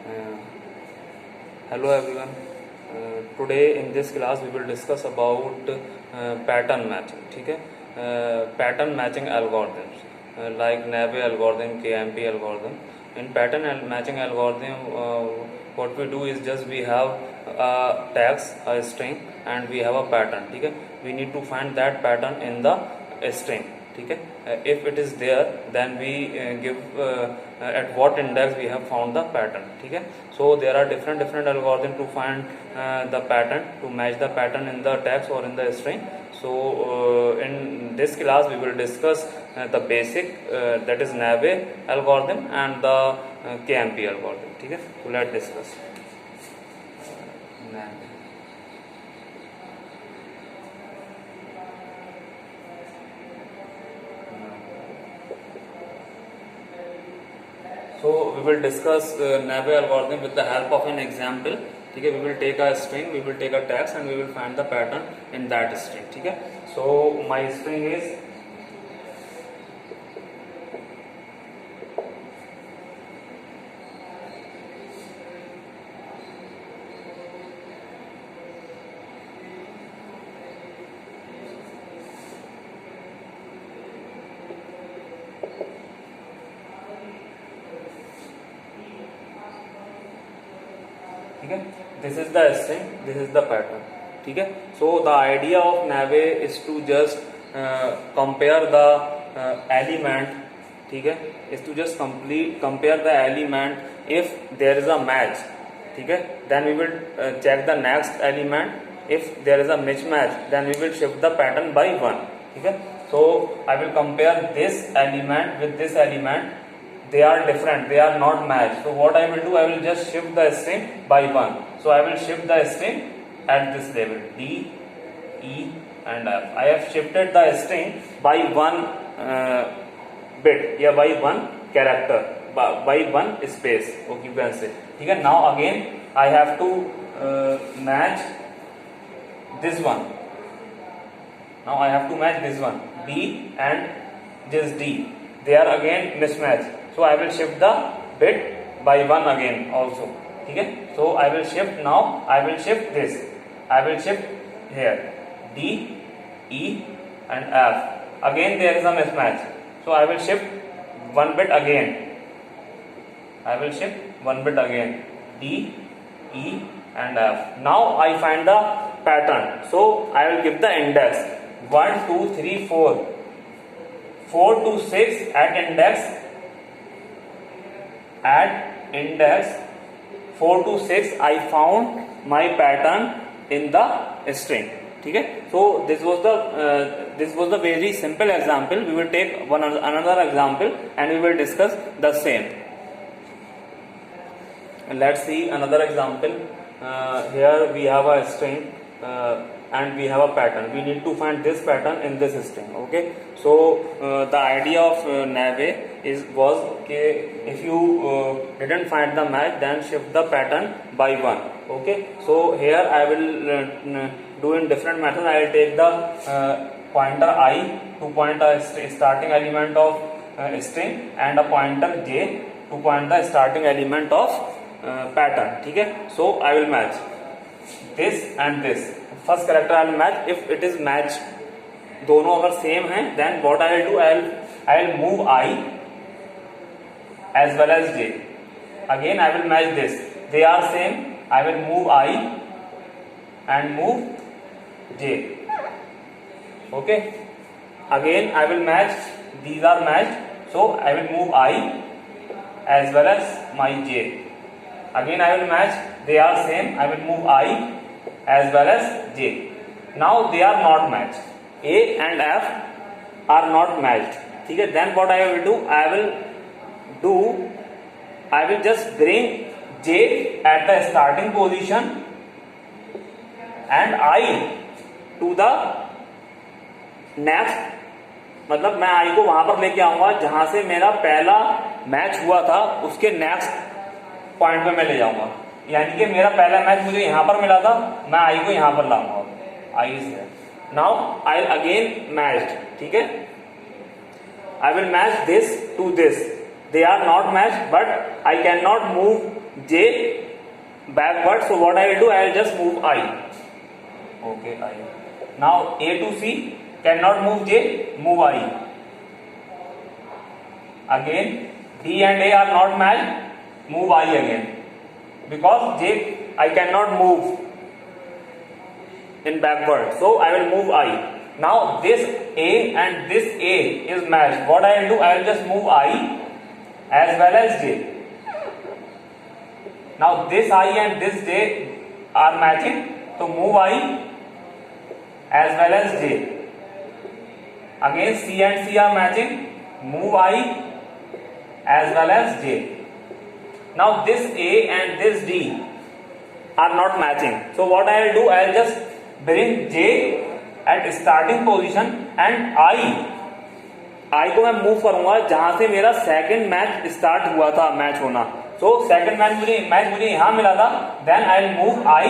Uh, Hello everyone. Today in this class we will discuss about pattern matching. ठीक है, pattern matching algorithms like Naive algorithm, KMP algorithm. In pattern matching algorithm, what we do is just we have a text, a string, and we have a pattern. ठीक है, we need to find that pattern in the string. ठीक है, if it is there then we give at what index we have found the pattern. ठीक है, so there are different algorithm to find the pattern, to match the pattern in the text or in the string. So in this class we will discuss the basic that is Naive algorithm and the KMP algorithm. ठीक है, so let's discuss Naive. So we will discuss Naive algorithm with the help of an example. ठीक है, we will take a string, we will take a text and we will find the pattern in that string. ठीक है, so my string is ठीक है, this is the string, this is the pattern. ठीक है, so the idea of Naive is to just compare the element. ठीक है, is to just compare the element if there is a match. ठीक है, then we will check the next element. If there is a mismatch then we will shift the pattern by 1. ठीक है, so I will compare this element with this element. They are different, they are not matched. So what I will do, I will just shift the string by 1. So I will shift the string at this level D, E and F. I have shifted the string by 1 bit या by 1 character, by 1 space. Okay, you can say. ठीक है, now again I have to match this one. Now I have to match this one B and this D. They are again mismatched. So I will shift the bit by 1 again also. ठीक है, so I will shift now. I will shift this. I will shift here D, E and F. Again there is a mismatch. So I will shift 1 bit again. I will shift 1 bit again D, E and F. Now I find the pattern. So I will give the index 1, 2, 3, 4. 4 to 6 at index 4 to 6 I found my pattern in the string. ठीक है, so this was the very simple example. We will take another example and we will discuss the same. Let's see another example. Here we have a string and we have a pattern. We need to find this pattern in this string. Okay, so the idea of Naive was if you didn't find the match then shift the pattern by 1. Okay, so here I will do in different methods. I will take the pointer I to point a starting element of string and a pointer J to point the starting element of pattern. ठीक है, so I will match this and this. First character I will match. If it is matched, दोनों अगर same हैं, then what I will do, I will move I as well as J. Again I will match this. They are same. I will move I and move J. Okay. Again I will match. These are matched. So I will move I as well as my J. Again I will match. They are same. I will move I as well as J. Now they are not matched. A and F are not matched. ठीक है, then what I will do, I will just bring J at the starting position and I to the next. मतलब मैं I को वहां पर लेके आऊंगा जहां से मेरा पहला मैच हुआ था, उसके नेक्स्ट पॉइंट पे मैं ले जाऊंगा. यानी कि मेरा पहला मैच मुझे यहां पर मिला था, मैं आई को यहां पर लाऊंगा. I is there. Now I will again matched. ठीक है, I will match this to this. They are not matched, but I cannot move J backward. So what I will do, I will just move I. Okay, I. Now A to C cannot move J, move I. Again D and A are not matched, move I again, because J I cannot move in backward, so I will move I. Now this A and this A is matched. What I will do, I will just move I as well as J. Now this I and this J are matching, so move I as well as J. Again C and C are matching, move I as well as J. Now this A and this D are not matching, so what I will do, I will just bring J at starting position and I को मैं move करूंगा जहां से मेरा second match start हुआ था match होना. So second match मुझे यहां मिला था. Then I will move I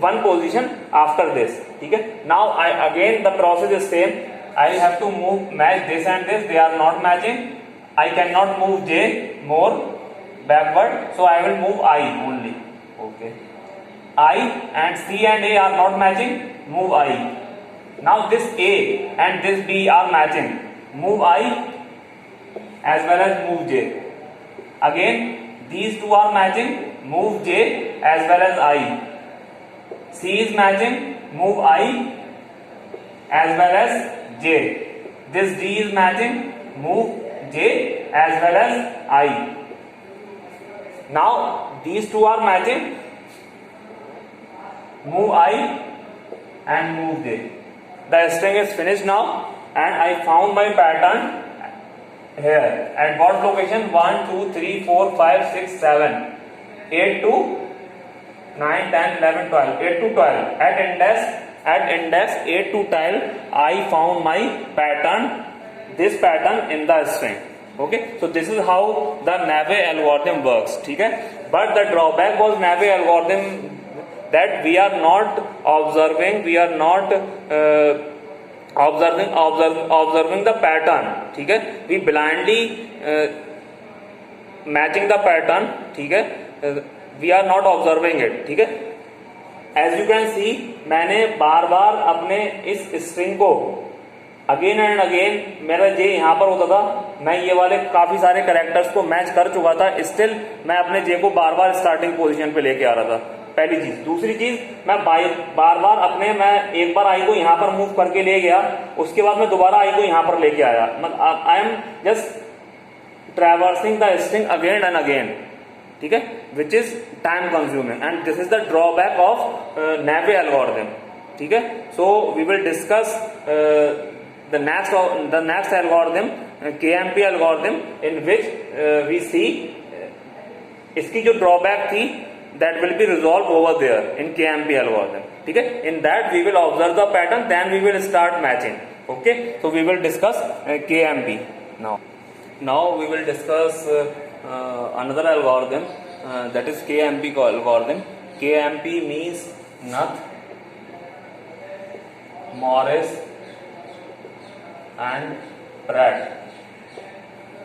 one position after this. ठीक है. Now I again the process is same. I have to move match this and this. They are not matching. I cannot move J more backward, so I will move I only. Okay. I and C and A are not matching, move I. Now this A and this B are matching, move I as well as move J. Again these two are matching, move J as well as I. C is matching, move I as well as J. This D is matching, move J as well as I. Now these two are matching, move I and move J. The string is finished now and I found my pattern here. At what location? 1, 2, 3, 4, 5, 6, 7, 8 to 9, 10, 11, 12. 8 to 12. At index 8 to 12, I found my pattern, this pattern in the string. Okay, so this is how the Naive algorithm works. ठीक है. But the drawback was Naive algorithm that we are not observing the pattern. ठीक है. We blindly matching the pattern. ठीक है. We are not observing it. ठीक है. As you can see, मैंने बार बार अपने इस स्ट्रिंग को अगेन एंड अगेन, मेरा J यहाँ पर होता था, मैं ये वाले काफी सारे कैरेक्टर्स को मैच कर चुका था. स्टिल मैं अपने J को बार बार स्टार्टिंग पोजीशन पे लेके आ रहा था. पहली चीज. दूसरी चीज, मैं बार बार अपने, मैं एक बार I को यहाँ पर मूव करके ले गया, उसके बाद मैं दोबारा I को यहाँ पर लेके आया. मतलब I am just traversing the string again and again. ठीक है. Which is time consuming and this is the drawback of Naive algorithm. ठीक है. So we will discuss the next algorithm, KMP algorithm, in which we see इसकी जो drawback थी, that will be resolved over there in KMP algorithm. ठीक है. In that we will observe the pattern, then we will start matching. Okay, so we will discuss KMP now. Now we will discuss another algorithm, that is KMP algorithm. KMP means Nath, Morris and Pratt.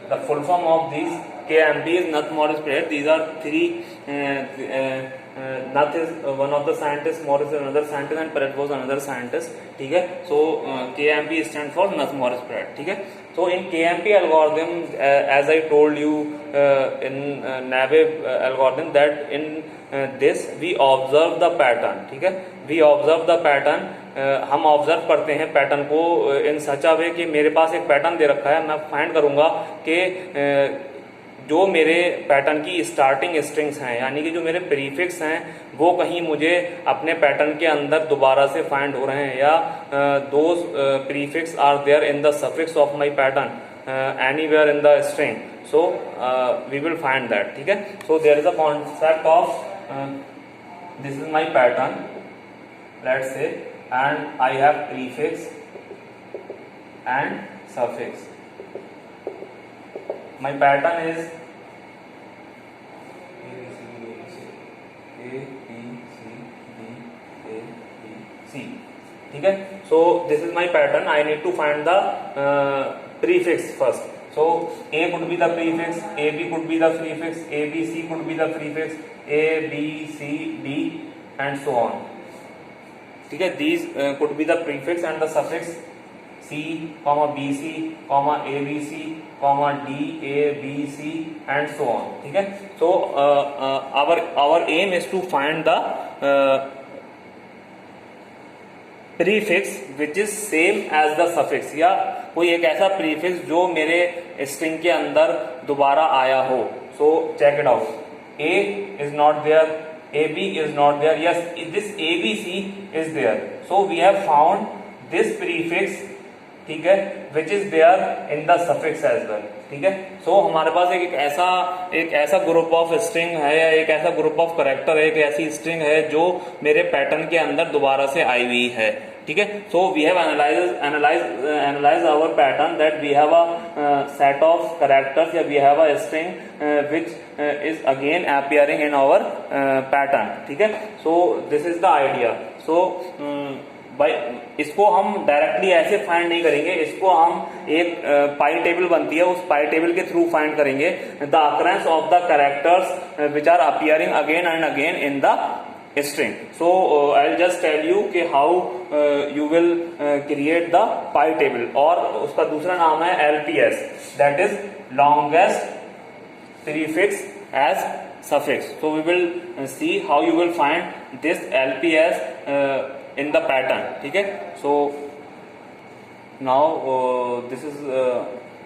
The full form of these KMP is Nath, Morris, Pratt. These are three. Nath is one of the scientists, Morris is another scientist, and Pratt was another scientist. ठीक है. So KMP stands for Nath, Morris, Pratt. ठीक है. So in KMP algorithm, as I told you in Naive algorithm, that in this we observe the pattern. ठीक है. We observe the pattern. हम observe करते हैं pattern को इन सच अ वे कि मेरे पास एक पैटर्न दे रखा है. मैं फाइंड करूंगा कि जो मेरे पैटर्न की स्टार्टिंग स्ट्रिंग्स हैं, यानी कि जो मेरे प्रीफिक्स हैं, वो कहीं मुझे अपने पैटर्न के अंदर दोबारा से फाइंड हो रहे हैं, या those prefix are there in the suffix of my pattern anywhere in the string. So we will find that. ठीक है. So there is a concept of this is my pattern, let's say, and I have prefix and suffix. My pattern is A, B, C, D, A, B, C. ठीक है. So this is my pattern. I need to find the prefix first. So A could be the prefix, AB could be the prefix, ABC could be the prefix, A, B, C, D and so on. ठीक है, these could be the prefix and the suffix C, BC, ABC, D, A, B, C and so on. ठीक है, so our aim is to find the prefix which is same as the suffix, या कोई एक ऐसा prefix जो मेरे string के अंदर दोबारा आया हो. So check it out. A is not there, AB is not there. Yes, this ABC is there. So we have found this prefix, ठीक है, which is there in the suffix as well. ठीक है, so हमारे पास एक ऐसा group of string है या एक ऐसा ग्रुप ऑफ कैरेक्टर है, एक ऐसी स्ट्रिंग है जो मेरे पैटर्न के अंदर दोबारा से आई हुई है. ठीक है, so we have analyze our pattern that we have a set of characters, या we have a string which is again appearing in our pattern. ठीक है, so this is the idea. So भाई इसको हम डायरेक्टली ऐसे find नहीं करेंगे, इसको हम एक पाई टेबल बनती है, उस पाई टेबल के थ्रू फाइंड करेंगे the occurrence of the characters which are appearing again and again in the string. So I will just tell you कि how you will create the pi table, और उसका दूसरा नाम है LPS, that is longest prefix as suffix. So we will see how you will find this LPS in the pattern. ठीक है, so now this is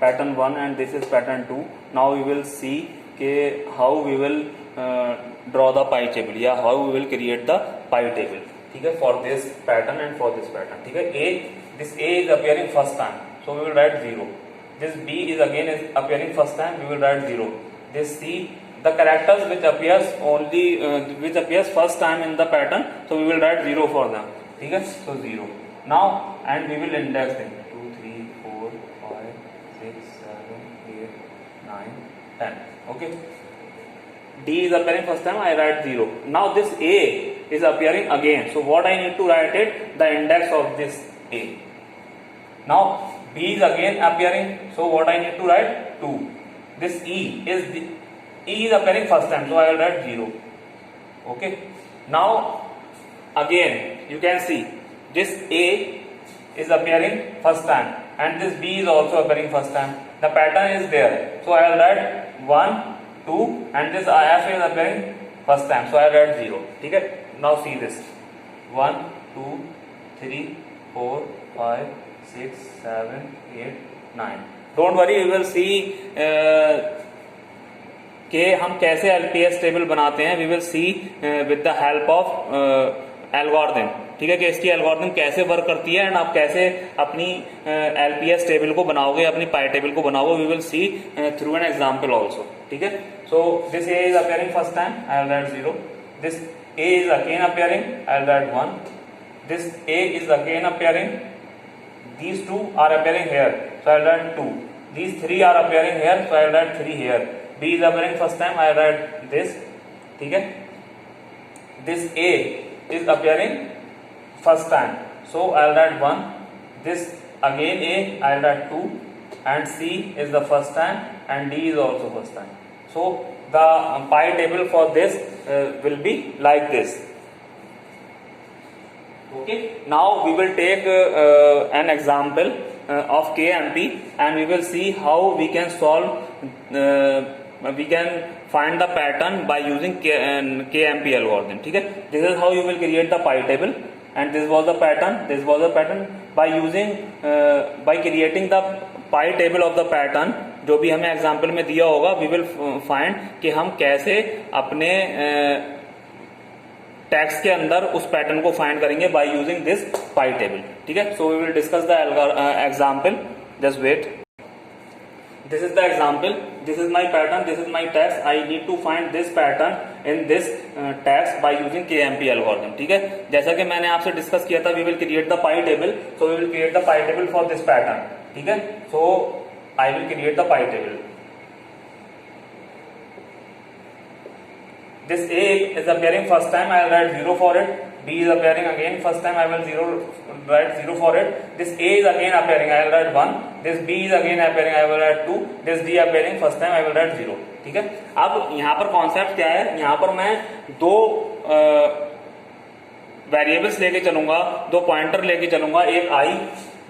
pattern 1 and this is pattern 2. Now we will see कि how we will draw the pi table, या how we will create the pi table. ठीक है, for this pattern and for this pattern. ठीक है, this A is appearing first time, so we will write 0. This B is again appearing first time, we will write 0. This C, the characters which appears first time in the pattern, so we will write 0 for them. ठीक है, so 0. Now and we will index them 2, 3, 4, 5, 6, 7, 8, 9, 10. Okay, D is appearing first time, I write 0. Now this A is appearing again, so what I need to write it, the index of this A. Now B is again appearing, so what I need to write, 2. This E is appearing first time, so I will write 0. Okay, now again you can see this A is appearing first time and this B is also appearing first time. The pattern is there, so I will write 1, 2 and this F is appearing first time, so I write 0. ठीक है, now see this 1, 2, 3, 4, 5, 6, 7, 8, 9. Don't worry, we will see कि हम कैसे LPS table बनाते हैं. We will see with the help of algorithm. ठीक है, कि इसकी एल्गोरिथम कैसे वर्क करती है एंड आप कैसे अपनी LPS टेबल को बनाओगे, अपनी पाई टेबल को बनाओगे. We will see through an example also. ठीक है, so this A is appearing first time, I will write 0. This A is again appearing, I will write 1. This A is again appearing, these 2 are appearing here, so I will write 2. These 3 are appearing here, so I will write 3 here. B is appearing first time, I will write this. ठीक है, this A is appearing first time, so I will write 1. This again A, I will write 2 and C is the first time and D is also first time. So the pi table for this will be like this. Okay, now we will take an example of KMP and we will see how we can we can find the pattern by using KMP algorithm. ठीक है, this is how you will create the pi table and this was the pattern. By creating the pi table of the pattern, जो भी हमें example में दिया होगा, we will find कि हम कैसे अपने टैक्स के अंदर उस पैटर्न को फाइंड करेंगे by using this pi table. ठीक है, so we will discuss the example. Just wait, this is the example, this is my pattern, this is my text. I need to find this pattern in this text by using KMP algorithm. ठीक है, जैसा कि मैंने आपसे discuss किया था, we will create the pi table, so we will create the pi table for this pattern. ठीक है, so I will create the pi table. This A is appearing first time, I will write 0 for it. B is appearing again. First time I will write 0 for it. This A is again appearing. I will write 1. This B is again appearing. I will write 2. This D appearing. First time I will write 0. ठीक है. अब यहाँ पर concept क्या है, यहाँ पर मैं दो वेरिएबल्स लेके चलूंगा, दो पॉइंटर लेके चलूंगा. एक I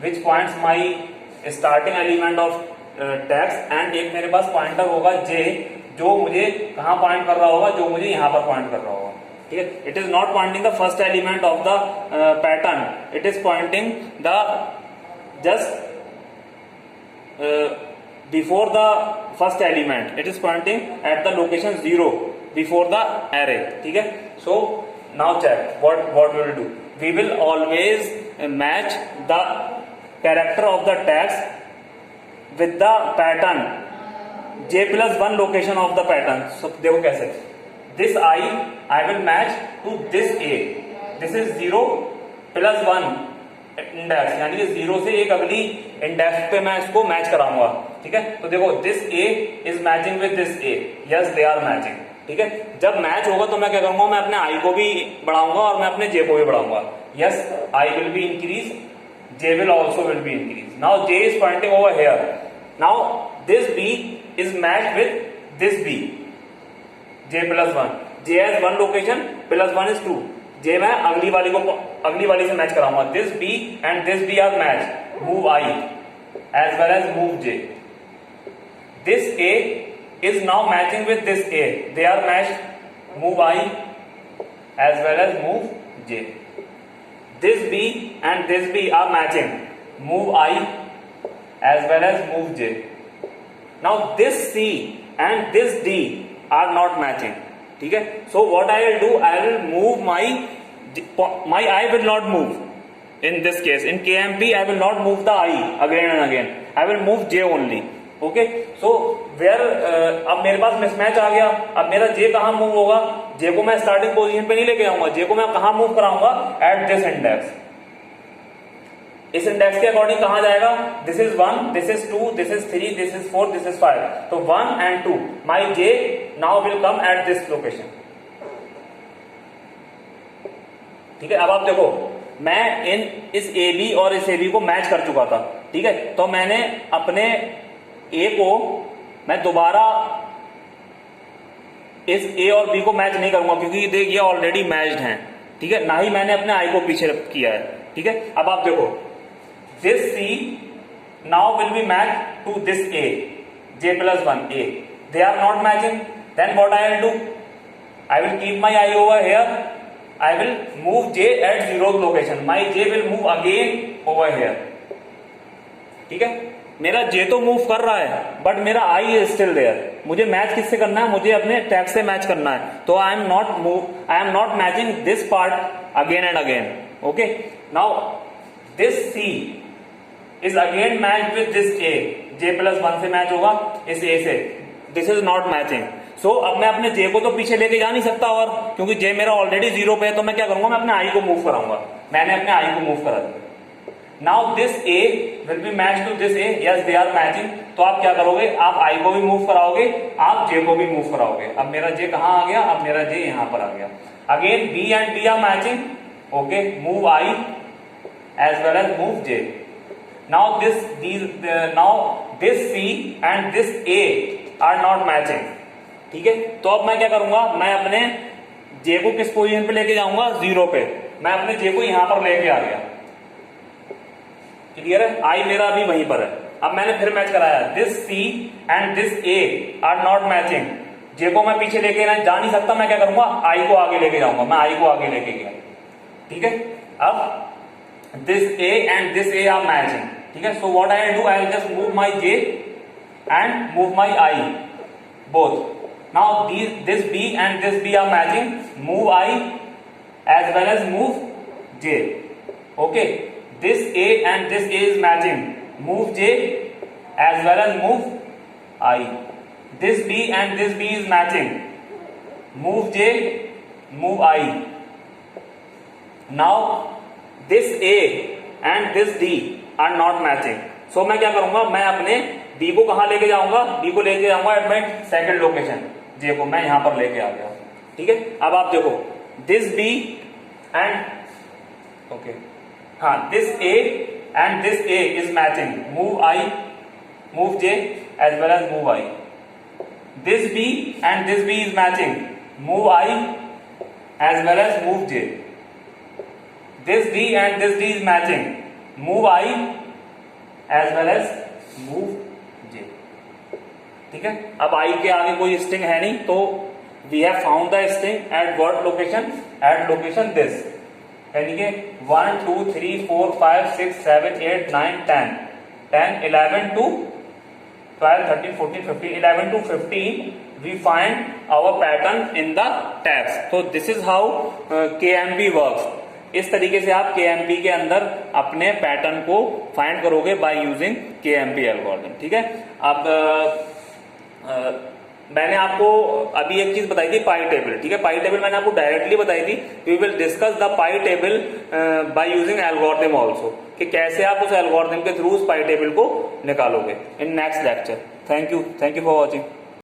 which points my starting element of text and एक मेरे पास पॉइंटर होगा J जो मुझे कहाँ पॉइंट कर रहा होगा, जो मुझे यहाँ पर पॉइंट कर रहा होगा. ठीक है. It is not pointing the first element of the pattern, it is pointing the just before the first element, it is pointing at the location 0 before the array. ठीक है. So now check what we will do. We will always match the character of the text with the pattern J+1 location of the pattern. So देखो कैसे, this I will match to this A. This is 0 + 1 index, यानी कि 0 से एक अगली index पे मैं इसको मैच कराऊंगा. ठीक है. तो देखो this A is matching with this A. Yes, they are matching. ठीक है. जब मैच होगा तो मैं क्या करूंगा, मैं अपने I को भी बढ़ाऊंगा और मैं अपने J को भी बढ़ाऊंगा. Yes, I will be increase, J will also will be increase. Now J is pointing over here. Now this B is matched with this B, J+1. J has 1 location, +1 is 2. J मैं अगली वाली से match कराऊंगा. This B and this B are matched. Move I as well as move J. This A is now matching with this A. They are matched. Move I as well as move J. This B and this B are matching. Move I as well as move J. Now this C and this D are not matching. ठीक है. So what I will do, I will move my I will not move in this case. In KMP I will not move the I again and again. I will move J only. Okay. So where अब मेरे पास mismatch आ गया. अब मेरा J कहाँ move होगा, J को मैं starting position पे नहीं लेके आऊंगा. J को मैं कहाँ मूव कराऊंगा, एट दिस इंडेक्स. इस इंडेक्स के अकॉर्डिंग कहां जाएगा, this is 1, this is 2, this is 3, this is 4, this is 5. तो 1 and 2 my J now will come at this location. ठीक है. अब आप देखो, मैं इस AB और इस AB को मैच कर चुका था. ठीक है. तो मैंने अपने A को मैं दोबारा इस A और B को मैच नहीं करूंगा, क्योंकि देख ये ऑलरेडी मैच्ड हैं. ठीक है. ना ही मैंने अपने I को पीछे किया है. ठीक है. अब आप देखो, this C now will be matched to this A, J+1 A. They are not matching. Then what I will do? I will keep my I over here. I will move J at 0th location. My J will move again over here. ठीक है. मेरा J तो move कर रहा है, but मेरा I is still there. मुझे match किससे करना है, मुझे अपने टैग से मैच करना है. तो I am not matching this part again and again. Okay. Now this C is again matched with this A. J+1 से मैच होगा इस A से. This is not matching. So अब मैं अपने J को तो पीछे लेके जा नहीं सकता, और क्योंकि J मेरा ऑलरेडी 0 पे है, तो मैं क्या करूंगा, मैं अपने I को मूव कराऊंगा. मैंने अपने I को मूव करा दिया. Now this A will be matched to this A. Yes, they are matching. तो आप क्या करोगे, आप I को भी मूव कराओगे, आप J को भी मूव कराओगे. अब मेरा J कहाँ आ गया, अब मेरा J यहाँ पर आ गया. Again B and B are matching. Okay, move I as well as move J. Now this C and this A are not matching. ठीक है. तो अब मैं क्या करूंगा, मैं अपने J को किस पोजीशन पे लेके जाऊंगा, 0 पे. मैं अपने J को यहां पर लेके आ गया. क्लियर है. I मेरा अभी वहीं पर है. अब मैंने फिर मैच कराया. This C and this A are not matching. J को मैं पीछे लेके जा नहीं सकता. मैं क्या करूंगा, I को आगे लेके जाऊंगा. मैं I को आगे लेके गया. ठीक है. अब this A and this A are matching. ठीक है. So what I will do, I will just move my J and move my I both. Now this B and this B are matching. Move I as well as move J. Okay. This A and this A is matching. Move J as well as move I. This B and this B is matching. Move J, move I. Now this A and this D are not matching. So मैं क्या करूंगा, मैं अपने B को कहां लेके जाऊंगा, B को लेके जाऊंगा at my second location. J को मैं यहां पर लेके आ गया. ठीक है. अब आप देखो, this B एंड ओके हाँ this A and this A is matching, move I move J as well as move I. This B and this B is matching, move I as well as move J. This D and this D is matching, move I as well as move J. ठीक है, अब आई के आगे कोई string है नहीं, तो we have found the string at what location, at location this, यानी कि 1 2 3 4 5 6 7 8 9 10 10 11 to 12 13 14 15 11 to 15 we find our pattern in the tabs. So this is how KMP works. इस तरीके से आप KMP के अंदर अपने पैटर्न को फाइंड करोगे बाय यूजिंग KMP एल्गोरिथम. ठीक है, अब मैंने आपको अभी एक चीज बताई थी, पाई टेबल. ठीक है, पाई टेबल मैंने आपको डायरेक्टली बताई थी. We will discuss the pi table by using algorithm also, कि कैसे आप उस एल्गोरिथम के थ्रू उस पाई टेबल को निकालोगे in next lecture. Thank you for watching.